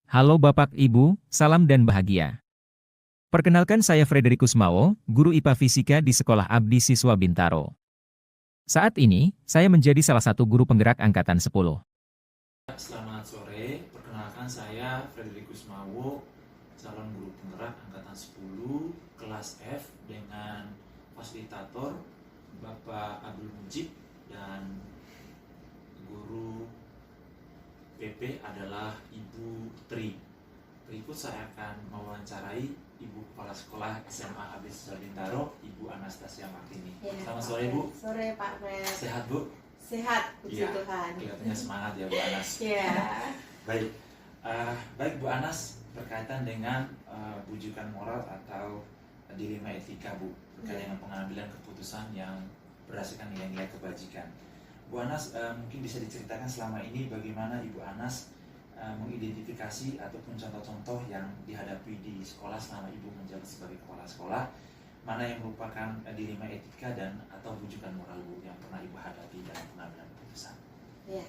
Halo Bapak Ibu, salam dan bahagia. Perkenalkan saya Frederikus Mawo, guru IPA Fisika di Sekolah Abdi Siswa Bintaro. Saat ini, saya menjadi salah satu guru penggerak Angkatan 10. Selamat sore, perkenalkan saya Frederikus Mawo, calon guru penggerak Angkatan 10, kelas F dengan fasilitator Bapak Abdul Mujib dan guru PP adalah Ibu Tri. Berikut saya akan mewawancarai Ibu Kepala Sekolah SMA Abdi Siswa Bintaro, Ibu Anastasia Martini. Ya, Selamat sore Bu. Sore Pak Fred. Sehat Bu? Sehat, puji Ya, Tuhan. kelihatannya semangat ya Bu Anas. Ya. Baik, baik Bu Anas, berkaitan dengan bujukan moral atau dilema etika Bu, berkaitan dengan pengambilan keputusan yang berdasarkan nilai-nilai kebajikan. Bu Anas, mungkin bisa diceritakan selama ini bagaimana Ibu Anas mengidentifikasi ataupun contoh-contoh yang dihadapi di sekolah selama Ibu menjabat sebagai kepala sekolah, mana yang merupakan dilema etika dan atau bujukan moral Bu yang pernah Ibu hadapi dalam pengambilan keputusan. Ya.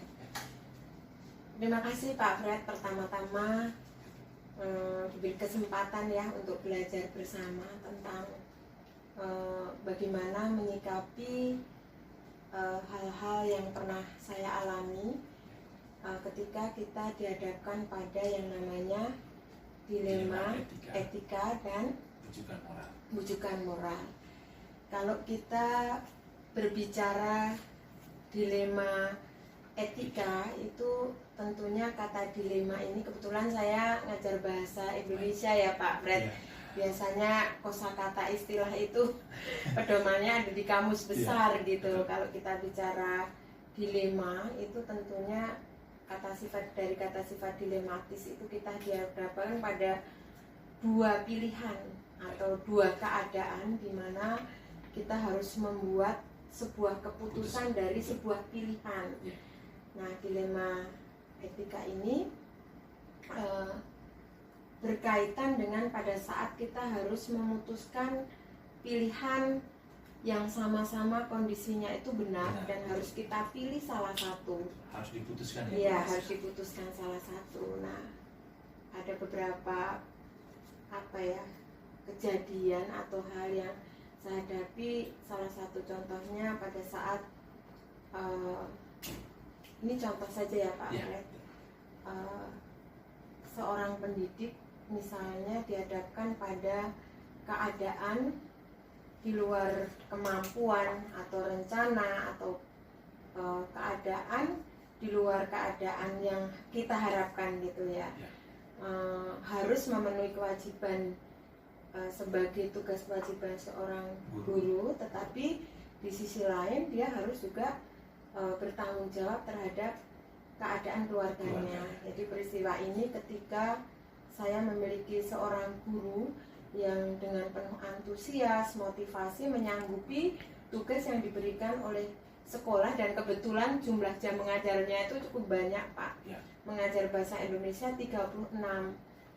Terima kasih Pak Fred, pertama-tama diberi kesempatan ya untuk belajar bersama tentang bagaimana menyikapi hal-hal yang pernah saya alami ketika kita dihadapkan pada yang namanya dilema etika dan bujukan moral. Kalau kita berbicara dilema etika, itu tentunya kata dilema ini, kebetulan saya ngajar bahasa Indonesia ya Pak Fred. Biasanya kosakata istilah itu pedomannya ada di kamus besar gitu. Kalau kita bicara dilema, itu tentunya dari kata sifat dilematis itu kita dihadapkan pada dua pilihan atau dua keadaan di mana kita harus membuat sebuah keputusan dari sebuah pilihan. Nah, dilema etika ini berkaitan dengan pada saat kita harus memutuskan pilihan yang sama-sama kondisinya itu benar dan harus kita pilih salah satu. Harus diputuskan ya? Iya, harus diputuskan salah satu. Nah, ada beberapa kejadian atau hal yang saya hadapi. Salah satu contohnya pada saat ini contoh saja ya Pak Fred. Seorang pendidik misalnya dihadapkan pada keadaan di luar kemampuan atau rencana atau keadaan di luar keadaan yang kita harapkan gitu ya. Harus memenuhi kewajiban sebagai tugas kewajiban seorang guru, tetapi di sisi lain dia harus juga bertanggung jawab terhadap keadaan keluarganya. Jadi peristiwa ini ketika saya memiliki seorang guru yang dengan penuh antusias, motivasi menyanggupi tugas yang diberikan oleh sekolah, dan kebetulan jumlah jam mengajarnya itu cukup banyak Pak. Mengajar bahasa Indonesia 36.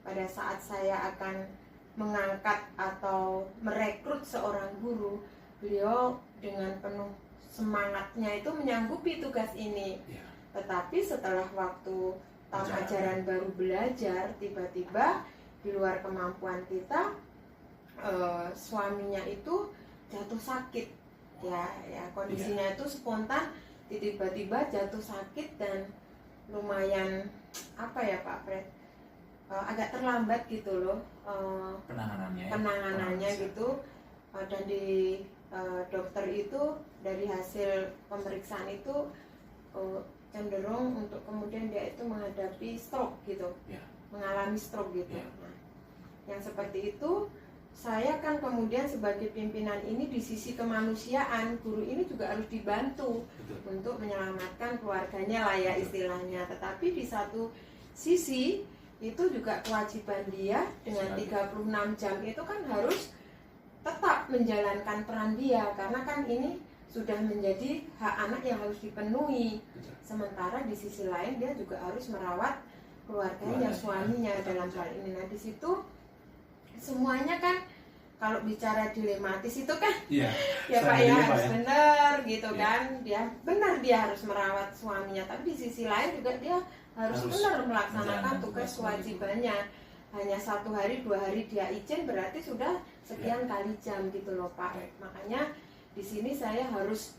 Pada saat saya akan mengangkat atau merekrut seorang guru, beliau dengan penuh semangatnya itu menyanggupi tugas ini. Tetapi setelah waktu tahun ajaran baru belajar, tiba-tiba di luar kemampuan kita, suaminya itu jatuh sakit ya kondisinya itu spontan, tiba-tiba jatuh sakit dan lumayan Pak Fred, agak terlambat gitu loh penanganannya gitu, dan di dokter itu dari hasil pemeriksaan itu cenderung untuk kemudian dia itu menghadapi stroke gitu, mengalami stroke gitu. Nah, yang seperti itu saya kan kemudian sebagai pimpinan ini di sisi kemanusiaan, guru ini juga harus dibantu untuk menyelamatkan keluarganya lah ya istilahnya. Tetapi di satu sisi itu juga kewajiban dia dengan 36 jam itu kan harus tetap menjalankan peran dia, karena kan ini sudah menjadi hak anak yang harus dipenuhi. Sementara di sisi lain dia juga harus merawat keluarganya, suaminya dalam hal ini. Nah, di situ semuanya kan kalau bicara dilematis itu kan ya Pak ya harus benar gitu kan, dia benar dia harus merawat suaminya, tapi di sisi lain juga dia harus Harus benar melaksanakan menjalankan tugas tugas kewajibannya. Hanya 1 hari 2 hari dia izin berarti sudah sekian kali jam gitu loh Pak. Baik. Makanya di sini saya harus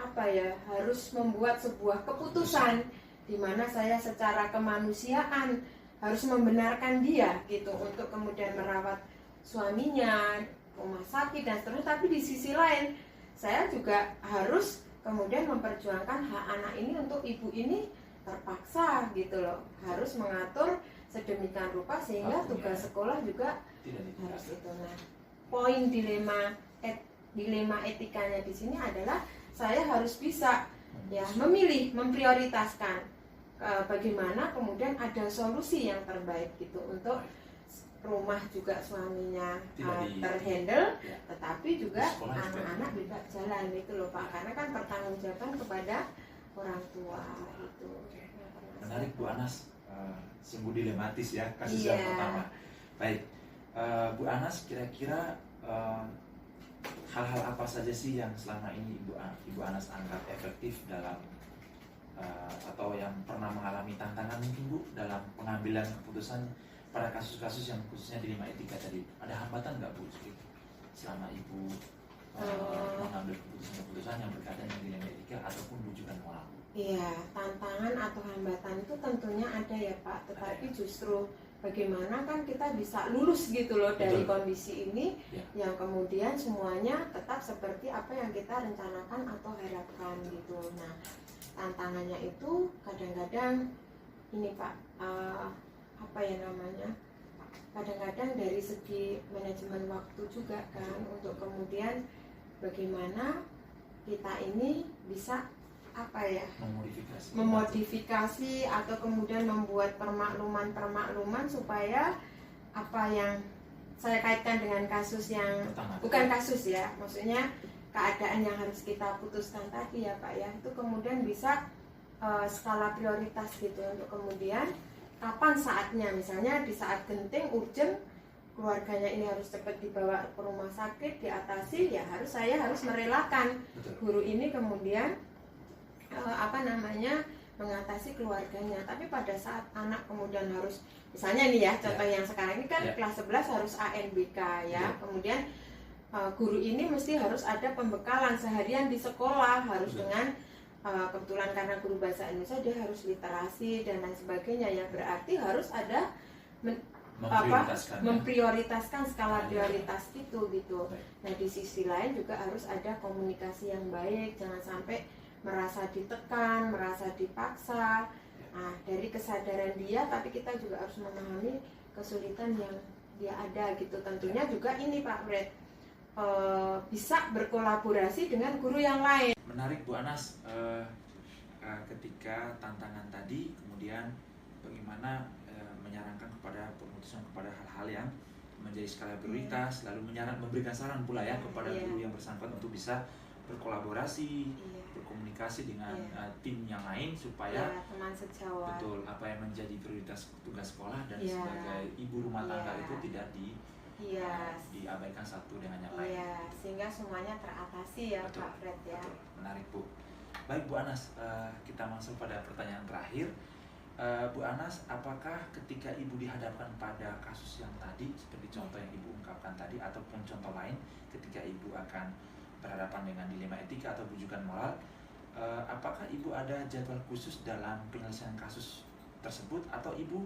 harus membuat sebuah keputusan di mana saya secara kemanusiaan harus membenarkan dia gitu untuk kemudian merawat suaminya, rumah sakit dan seterusnya. Tapi di sisi lain saya juga harus kemudian memperjuangkan hak anak ini untuk ibu ini terpaksa gitu loh, harus mengatur sedemikian rupa sehingga Waktunya. tugas sekolah juga Tidak harus ditinggalkan. itu. Nah, poin dilema etikanya di sini adalah saya harus bisa ya memilih, memprioritaskan bagaimana kemudian ada solusi yang terbaik gitu untuk rumah juga suaminya terhandle, ya. tetapi juga Sekolah juga. anak-anak bisa jalan itu loh Pak, karena kan pertanggungjawaban kepada orang tua itu. Oke. Menarik Bu Anas, sungguh dilematis ya kasus yang pertama. Baik, Bu Anas, kira-kira hal-hal apa saja sih yang selama ini Ibu Anas anggap efektif dalam atau yang pernah mengalami tantangan mungkin Bu dalam pengambilan keputusan pada kasus-kasus yang khususnya dilema etika tadi? Ada hambatan nggak Bu selama Ibu mengambil keputusan-keputusan yang berkaitan dengan dilema etika ataupun bujukan moral? Iya, tantangan atau hambatan itu tentunya ada ya Pak, tetapi justru bagaimana kan kita bisa lulus gitu loh dari kondisi ini ya. Yang kemudian semuanya tetap seperti apa yang kita rencanakan atau harapkan gitu. Nah, tantangannya itu kadang-kadang ini Pak, kadang-kadang dari segi manajemen waktu juga kan, untuk kemudian bagaimana kita ini bisa memodifikasi atau kemudian membuat permakluman supaya apa yang saya kaitkan dengan kasus yang bukan kasus ya, maksudnya keadaan yang harus kita putuskan tadi ya Pak ya, itu kemudian bisa skala prioritas gitu, untuk kemudian kapan saatnya, misalnya di saat genting, urgent, keluarganya ini harus cepat dibawa ke rumah sakit, diatasi, ya saya harus merelakan guru ini kemudian mengatasi keluarganya. Tapi pada saat anak kemudian harus, misalnya nih ya, contoh yang sekarang ini kan kelas 11 harus ANBK ya, kemudian guru ini mesti harus ada pembekalan seharian di sekolah, harus dengan kebetulan karena guru bahasa Indonesia dia harus literasi dan lain sebagainya, yang berarti harus ada memprioritaskan skala prioritas itu gitu. Nah, di sisi lain juga harus ada komunikasi yang baik, jangan sampai merasa ditekan, merasa dipaksa. Nah, dari kesadaran dia, tapi kita juga harus memahami kesulitan yang dia ada gitu. Tentunya juga ini Pak Fred, bisa berkolaborasi dengan guru yang lain. Menarik Bu Anas, ketika tantangan tadi kemudian bagaimana menyarankan kepada pemutusan kepada hal-hal yang menjadi skala prioritas, lalu memberikan saran pula ya kepada guru yang bersangkutan untuk bisa berkolaborasi, berkomunikasi dengan tim yang lain supaya teman sejawat, betul apa yang menjadi prioritas tugas sekolah dan sebagai ibu rumah tangga itu tidak diabaikan satu dengan yang lain. Sehingga semuanya teratasi ya Pak Fred ya. Betul. Menarik Bu. Baik Bu Anas, kita masuk pada pertanyaan terakhir. Bu Anas, apakah ketika Ibu dihadapkan pada kasus yang tadi seperti contoh yang Ibu ungkapkan tadi ataupun contoh lain ketika Ibu akan berhadapan dengan dilema etika atau bujukan moral, apakah Ibu ada jadwal khusus dalam penyelesaian kasus tersebut atau Ibu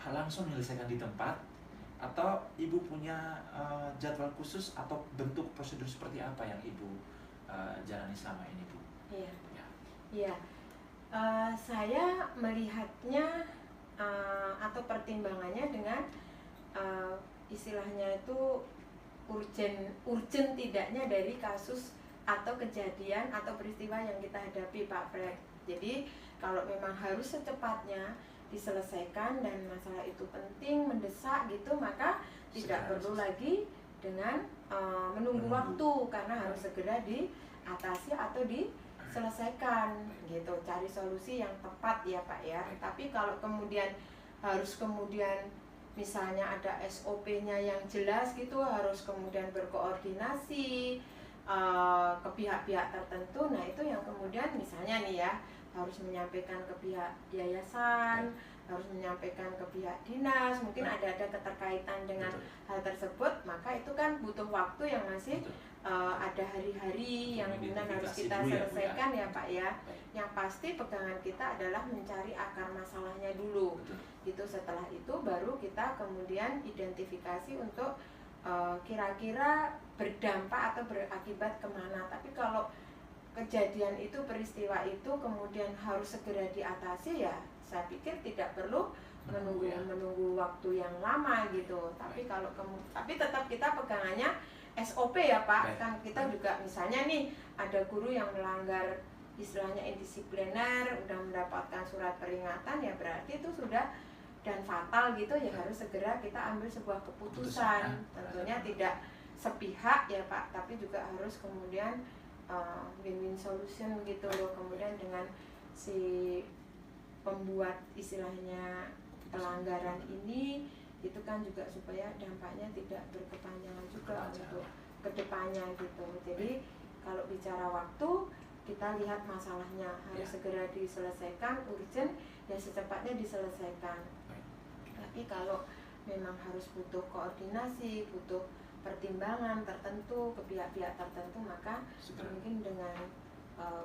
langsung menyelesaikan di tempat, atau Ibu punya jadwal khusus atau bentuk prosedur seperti apa yang Ibu jalani selama ini Bu? Iya. Saya melihatnya atau pertimbangannya dengan istilahnya itu urgent tidaknya dari kasus atau kejadian atau peristiwa yang kita hadapi Pak Fred. Jadi kalau memang harus secepatnya diselesaikan dan masalah itu penting, mendesak gitu, maka tidak perlu lagi dengan menunggu waktu, karena harus segera diatasi atau diselesaikan gitu, cari solusi yang tepat ya Pak ya. Tapi kalau kemudian harus misalnya ada SOP-nya yang jelas gitu, harus kemudian berkoordinasi ke pihak-pihak tertentu, nah itu yang kemudian misalnya nih ya, harus menyampaikan ke pihak yayasan, harus menyampaikan ke pihak dinas, mungkin ada keterkaitan dengan hal tersebut, maka itu kan butuh waktu yang masih ada hari-hari yang kemudian harus kita selesaikan ya Pak ya. Yang pasti pegangan kita adalah mencari akar masalahnya dulu. Itu setelah itu baru kita kemudian identifikasi untuk kira-kira berdampak atau berakibat kemana. Tapi kalau kejadian itu, peristiwa itu kemudian harus segera diatasi, ya saya pikir tidak perlu menunggu waktu yang lama gitu. Tapi kalau tapi tetap kita pegangannya SOP ya Pak. Kan kita juga misalnya nih ada guru yang melanggar istilahnya indisipliner, udah mendapatkan surat peringatan, ya berarti itu sudah dan fatal gitu, ya harus segera kita ambil sebuah keputusan. Tentunya tidak sepihak ya Pak, tapi juga harus kemudian win-win solution gitu loh. Kemudian dengan si pembuat istilahnya pelanggaran ini, itu kan juga supaya dampaknya tidak berkepanjangan juga untuk kedepannya gitu. Jadi kalau bicara waktu, kita lihat masalahnya harus segera diselesaikan, urgent, ya secepatnya diselesaikan. Tapi kalau memang harus butuh koordinasi, butuh pertimbangan tertentu ke pihak-pihak tertentu, maka mungkin dengan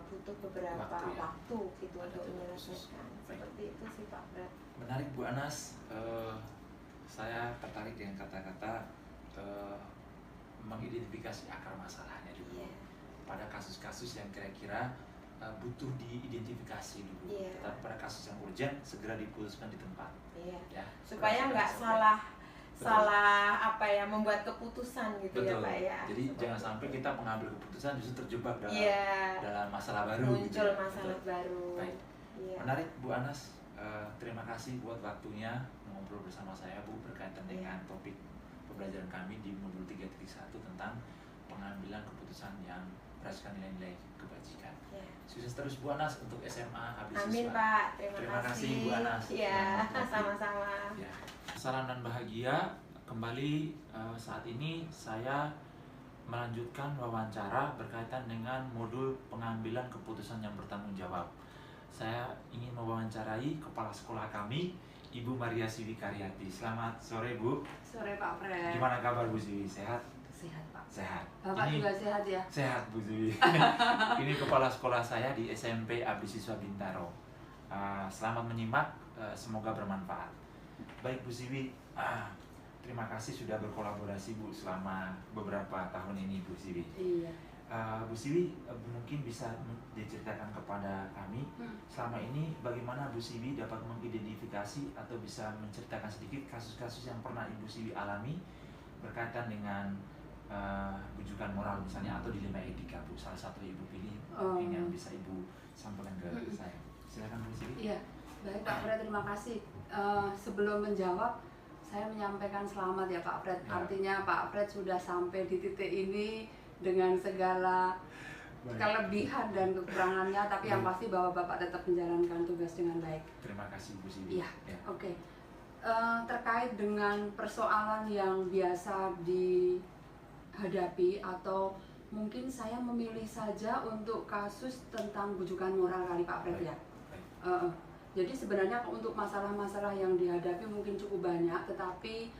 butuh beberapa waktu gitu untuk menyelesaikan. Seperti itu sih Pak Brad. Menarik Bu Anas. Saya tertarik dengan kata-kata mengidentifikasi akar masalahnya dulu. Pada kasus-kasus yang kira-kira butuh diidentifikasi dulu. Tetapi pada kasus yang urgent segera diputuskan di tempat. Ya, supaya nggak salah apa ya, membuat keputusan gitu. Betul. Ya Pak ya. Jadi jangan sampai kita mengambil keputusan justru terjebak dalam masalah baru. Muncul gitu. Masalah baru. Baik. Menarik Bu Anas. Terima kasih buat waktunya ngobrol bersama saya Bu berkaitan dengan topik pembelajaran kami di modul 3.1 tentang pengambilan keputusan yang berdasarkan nilai-nilai kebajikan. Sukses terus Bu Anas untuk SMA Abdi Siswa. Amin Pak, terima kasih Bu Anas. Iya, sama-sama. Ya. Salam dan bahagia. Kembali saat ini saya melanjutkan wawancara berkaitan dengan modul pengambilan keputusan yang bertanggung jawab. Saya ingin mewawancarai kepala sekolah kami, Ibu Maria Siwi Karyati. Selamat sore Bu. Sore Pak Fred. Gimana kabar Bu Siwi? Sehat? Sehat Pak. Sehat. Bapak juga sehat ya? Sehat Bu Siwi. Ini kepala sekolah saya di SMP Abdi Siswa Bintaro. Selamat menyimak, semoga bermanfaat. Baik Bu Siwi, terima kasih sudah berkolaborasi Bu selama beberapa tahun ini Bu Siwi. Iya. Bu Siwi mungkin bisa diceritakan kepada kami selama ini bagaimana Bu Siwi dapat mengidentifikasi atau bisa menceritakan sedikit kasus-kasus yang pernah Ibu Siwi alami berkaitan dengan bujukan moral misalnya atau dilema etika Bu. Salah satu Ibu pilih mungkin yang bisa Ibu sampaikan ke saya. Silakan Bu Siwi. Iya, baik Pak Fred, terima kasih. Sebelum menjawab, saya menyampaikan selamat ya Pak Fred. Artinya Pak Fred sudah sampai di titik ini dengan segala kelebihan dan kekurangannya, tapi yang pasti bahwa Bapak tetap menjalankan tugas dengan baik. Terima kasih Bu Siwi. Iya, oke. Terkait dengan persoalan yang biasa dihadapi atau mungkin saya memilih saja untuk kasus tentang bujukan moral kali Pak Fred ya. Jadi sebenarnya untuk masalah-masalah yang dihadapi mungkin cukup banyak, tetapi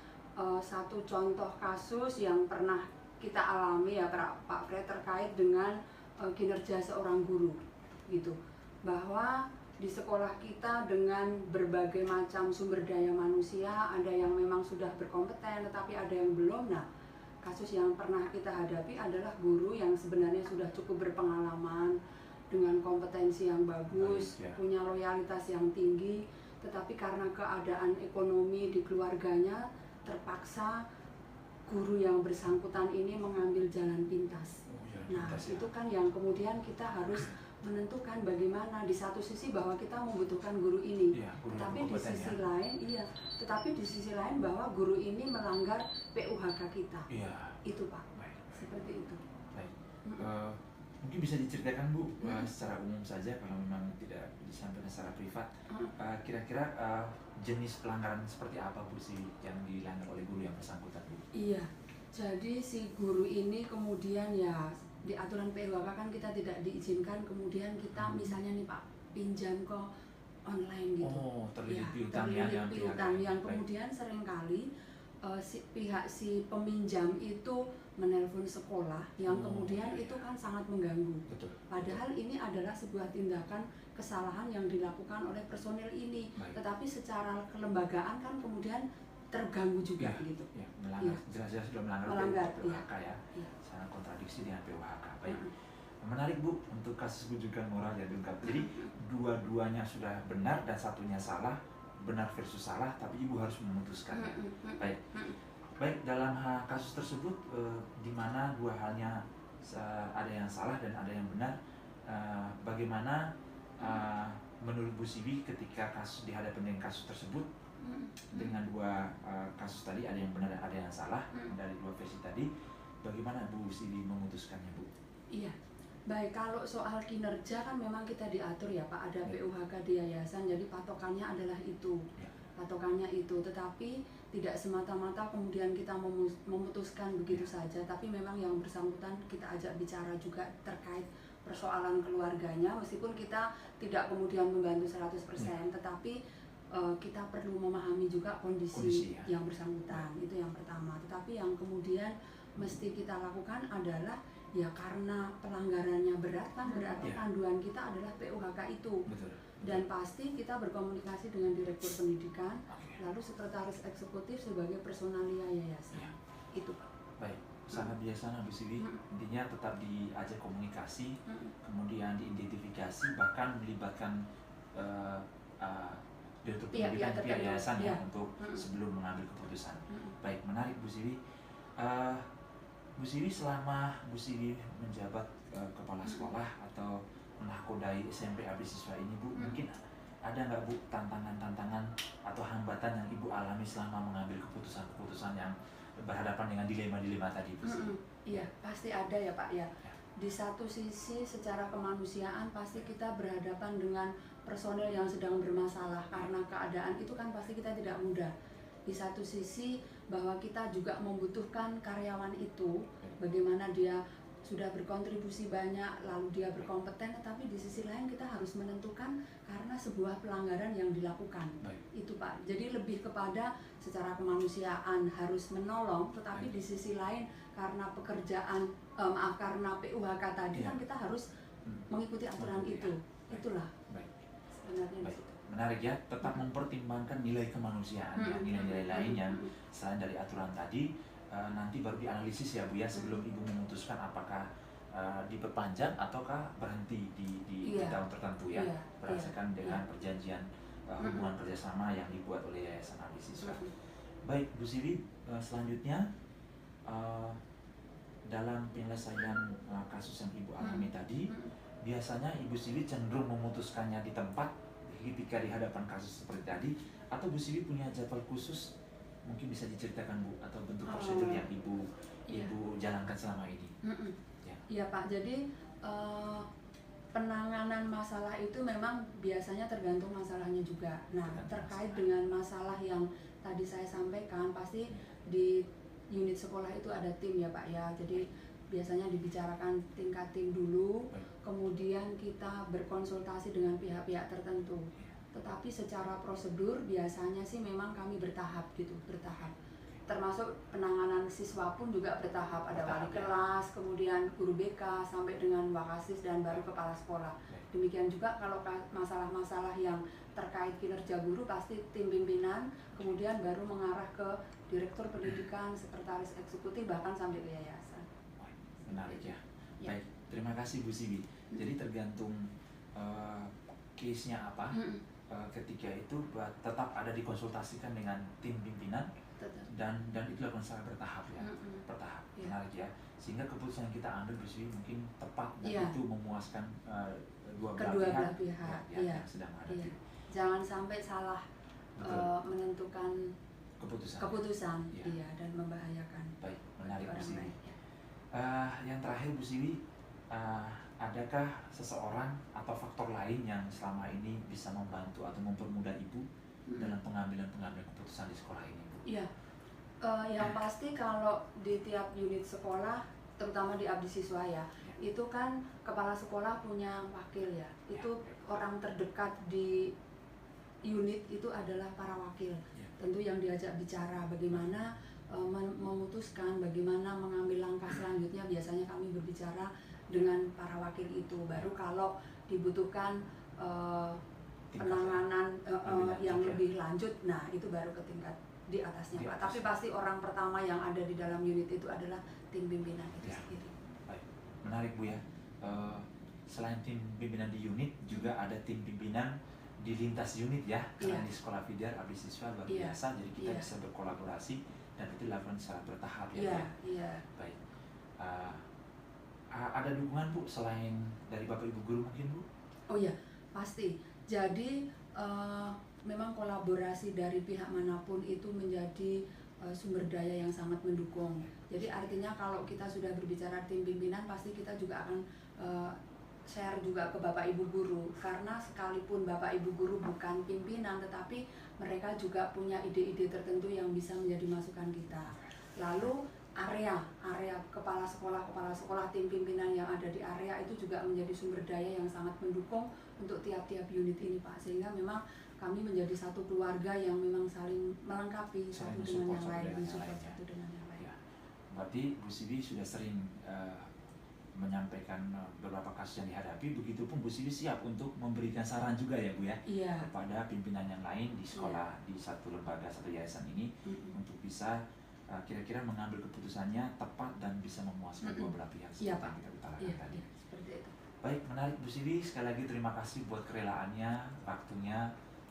satu contoh kasus yang pernah kita alami ya Pak Fred terkait dengan kinerja seorang guru gitu, bahwa di sekolah kita dengan berbagai macam sumber daya manusia, ada yang memang sudah berkompeten tetapi ada yang belum. Nah, kasus yang pernah kita hadapi adalah guru yang sebenarnya sudah cukup berpengalaman dengan kompetensi yang bagus, punya loyalitas yang tinggi, tetapi karena keadaan ekonomi di keluarganya terpaksa guru yang bersangkutan ini mengambil jalan pintas. Itu kan yang kemudian kita harus menentukan bagaimana di satu sisi bahwa kita membutuhkan guru ini, tetapi di sisi lain bahwa guru ini melanggar PUHK kita. Itu Pak. Seperti itu. Baik. Mungkin bisa diceritakan Bu secara umum saja kalau memang tidak disampaikan secara privat. Kira-kira jenis pelanggaran seperti apa Bu sih yang dilanggar oleh guru yang bersangkutan Bu? Iya, jadi si guru ini kemudian ya di aturan PUHK kan kita tidak diizinkan kemudian kita misalnya nih Pak, pinjam ke online gitu. Oh, terlilit Ya, piutang ya, terlilit yang piutang yang baik. kemudian seringkali si peminjam itu menelpon sekolah yang Oh, kemudian iya, itu iya. kan sangat mengganggu. Betul. Padahal ini adalah sebuah tindakan kesalahan yang dilakukan oleh personil ini, Baik. tetapi secara kelembagaan kan kemudian terganggu juga Ya, gitu. ya, melanggar, Iya. jelas-jelas sudah melanggar Melanggar, PUHK ya, Iya. sangat kontradiksi dengan PUHK. Baik, Mm-mm. menarik Bu untuk kasus bujukan moral yang diungkap. Jadi dua-duanya sudah benar dan satunya salah, benar versus salah, tapi Ibu harus memutuskannya. Mm-mm. Baik, baik dalam kasus tersebut di mana dua halnya ada yang salah dan ada yang benar, bagaimana menurut Bu Siwi ketika kasus dihadapkan dengan kasus tersebut dengan dua kasus tadi, ada yang benar dan ada yang salah dari dua versi tadi, bagaimana Bu Siwi memutuskannya Bu? Iya. Baik, kalau soal kinerja kan memang kita diatur ya Pak, ada Ya. PUHK di yayasan, jadi patokannya adalah itu. Ya. Patokannya itu, tetapi tidak semata-mata kemudian kita memutuskan begitu saja, tapi memang yang bersangkutan kita ajak bicara juga terkait persoalan keluarganya, meskipun kita tidak kemudian membantu 100%, tetapi kita perlu memahami juga kondisi ya. yang bersangkutan, itu yang pertama. Tetapi yang kemudian mesti kita lakukan adalah ya karena pelanggarannya berat kan berarti Ya. panduan kita adalah PUHK itu. Betul. Dan pasti kita berkomunikasi dengan direktur pendidikan, Oke. lalu sekretaris eksekutif sebagai personalia yayasan. Ya. Itu Pak. Baik, sangat biasa Bu Siwi. Intinya tetap diajak komunikasi, kemudian diidentifikasi, bahkan melibatkan direktur pendidikan pihak yayasan ya untuk sebelum mengambil keputusan. Baik, menarik Bu Siwi. Bu Siwi, selama Bu Siwi menjabat kepala sekolah atau menakodai SMP Abdi Siswa ini Bu, mungkin ada nggak Bu tantangan-tantangan atau hambatan yang Ibu alami selama mengambil keputusan-keputusan yang berhadapan dengan dilema-dilema tadi Bu Siwi? Iya, pasti ada ya Pak ya. Di satu sisi secara kemanusiaan pasti kita berhadapan dengan personel yang sedang bermasalah karena keadaan itu kan pasti kita tidak mudah. Di satu sisi bahwa kita juga membutuhkan karyawan itu, bagaimana dia sudah berkontribusi banyak, lalu dia berkompeten, tetapi di sisi lain kita harus menentukan karena sebuah pelanggaran yang dilakukan. Baik. Itu Pak, jadi lebih kepada secara kemanusiaan harus menolong, tetapi di sisi lain karena pekerjaan, karena PUHK tadi kan kita harus mengikuti aturan itu. Itulah Baik. sebenarnya di Baik. situ. Menarik ya, tetap mempertimbangkan nilai kemanusiaan ya, nilai-nilai lain yang selain dari aturan tadi, nanti baru dianalisis ya Bu ya, sebelum Ibu memutuskan apakah diperpanjang ataukah berhenti di tahun tertentu ya, berdasarkan dengan perjanjian hubungan kerjasama yang dibuat oleh Yayasan Abdi Siswa. Baik Bu Siwi, selanjutnya dalam penyelesaian kasus yang Ibu alami tadi, biasanya Ibu Siwi cenderung memutuskannya di tempat ketika di hadapan kasus seperti tadi, atau Bu Siwi punya jadwal khusus, mungkin bisa diceritakan Bu, atau bentuk prosedur yang Ibu jalankan selama ini? Iya Pak, jadi penanganan masalah itu memang biasanya tergantung masalahnya juga. Nah, terkait dengan masalah yang tadi saya sampaikan, pasti di unit sekolah itu ada tim ya Pak ya. Jadi biasanya dibicarakan tingkat tim dulu, kemudian kita berkonsultasi dengan pihak-pihak tertentu. Tetapi secara prosedur biasanya sih memang kami bertahap gitu, bertahap. Termasuk penanganan siswa pun juga bertahap, ada wali kelas, kemudian guru BK, sampai dengan wakasis dan baru kepala sekolah. Demikian juga kalau masalah-masalah yang terkait kinerja guru pasti tim pimpinan, kemudian baru mengarah ke direktur pendidikan, sekretaris eksekutif, bahkan sampai ke yayasan. Menarik ya. Baik, terima kasih Bu Siwi. Jadi tergantung case-nya apa, ketika itu tetap ada dikonsultasikan dengan tim pimpinan, dan itu dilakukan secara bertahap ya, bertahap. Menarik ya, sehingga keputusan yang kita ambil Bu Siwi mungkin tepat dan itu memuaskan kedua belah pihak yang sedang ada. Jangan sampai salah menentukan keputusan. Iya, dan membahayakan. Baik, menarik Bu Siwi. Lain. Yang terakhir Bu Siwi, adakah seseorang atau faktor lain yang selama ini bisa membantu atau mempermudah Ibu dalam pengambilan keputusan di sekolah ini Bu? Iya, yang pasti kalau di tiap unit sekolah terutama di abdi siswa ya, itu kan kepala sekolah punya wakil ya. Itu orang terdekat di unit itu adalah para wakil. Tentu yang diajak bicara bagaimana memutuskan, bagaimana mengambil langkah selanjutnya, biasanya kami berbicara dengan para wakil itu. Baru kalau dibutuhkan penanganan yang lebih lanjut, nah itu baru ke tingkat di atasnya Pak. Tapi pasti orang pertama yang ada di dalam unit itu adalah tim pimpinan itu sendiri. Baik, menarik Bu ya. Selain tim pimpinan di unit, juga ada tim pimpinan di lintas unit ya. Karena di sekolah Fidar abdi siswa luar biasa, jadi kita bisa berkolaborasi dan itu dilakukan secara bertahap ya. Iya. Baik. Ada dukungan Bu selain dari Bapak Ibu guru mungkin Bu? Oh iya, pasti. Jadi memang kolaborasi dari pihak manapun itu menjadi sumber daya yang sangat mendukung. Jadi artinya kalau kita sudah berbicara tim pimpinan, pasti kita juga akan share juga ke Bapak Ibu guru. Karena sekalipun Bapak Ibu guru bukan pimpinan, tetapi mereka juga punya ide-ide tertentu yang bisa menjadi masukan kita. Lalu area kepala sekolah tim pimpinan yang ada di area itu juga menjadi sumber daya yang sangat mendukung untuk tiap-tiap unit ini Pak, sehingga memang kami menjadi satu keluarga yang memang saling melengkapi satu dengan yang lain, mensupport satu dengan yang lain. Ya. Berarti Bu Sibi sudah sering menyampaikan beberapa kasus yang dihadapi, begitupun Bu Sibi siap untuk memberikan saran juga ya Bu ya, kepada pimpinan yang lain di sekolah, di satu lembaga, satu yayasan ini, untuk bisa kira-kira mengambil keputusannya tepat dan bisa memuaskan dua belah pihak seperti yang kita utarakan tadi. Seperti itu. Baik, menarik Bu Sibi, sekali lagi terima kasih buat kerelaannya, waktunya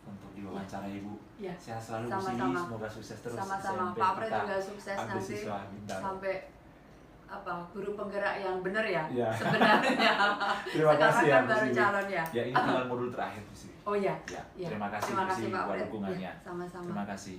untuk diwawancarai Bu. Sehat selalu Bu Sibi, semoga sukses terus. Sama-sama, Pak Fred juga sukses nanti sampai guru penggerak yang benar ya, sebenarnya. Terima kasih ya kan baru calon ya. Ya, ini tinggal modul terakhir Bu Sibi. Oh iya. Terima kasih Bu Sibi buat dukungannya. Sama-sama. Terima kasih.